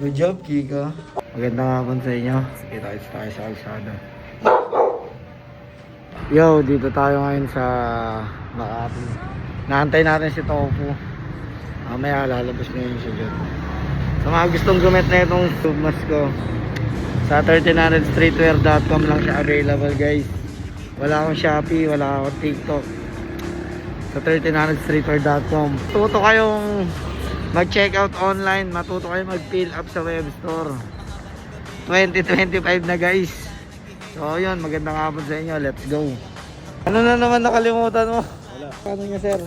Good job, Kika. Magandang hapon sa inyo. Kita tayo sa kalsada. Yo, dito tayo ngayon sa Makati. Naantay natin si Tofu. Mamaya lalabas na yun siya dyan. Sa mga gustong gumit na itong submas ko, sa 1300streetwear.com lang siya available, guys. Wala akong Shopee, wala akong TikTok. Sa 1300streetwear.com. Matuto kayong mag-check out online, matuto kayong mag-fill up sa web store. 2025 na, guys. So yun, magandang hapon sa inyo. Let's go. Ano na naman nakalimutan mo? Wala. Ano niya, sir?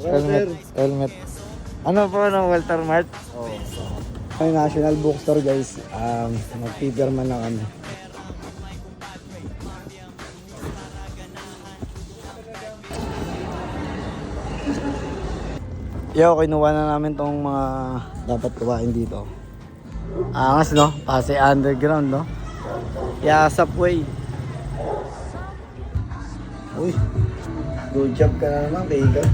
Walter. Helmet. Ano po, no? Walter Mart? Oo. May National Bookstore, guys. Mag-feederman lang kami. Yo, kinuha na namin tong mga dapat kuhain dito. Angas, no? Pasay underground, no? Yasap way. Uy, good job ka na naman, Vega.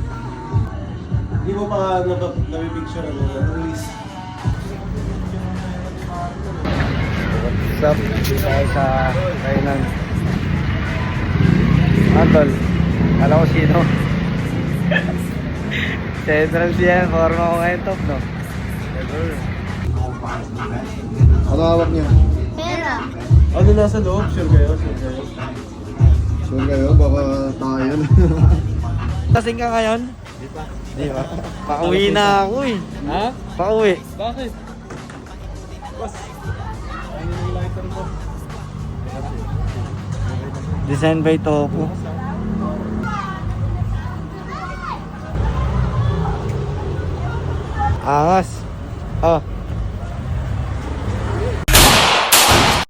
Hindi mo pa nabipicture ang release. What's up? Dito tayo sa Kainan. Antol, alam ko sino. Central siya, forma ko ngayon top, no? Ano hawak niya? Pera. Ano nasa loob? Sure kayo? Sure kayo? Sure kayo, baka tayo na. Kasing ka ngayon? Di pa. Di ba? Pauwi na ako eh. Ha? Pauwi. Bakit? Boss. Ano yung lighter ko? Design by Tofu. Angas. Oh.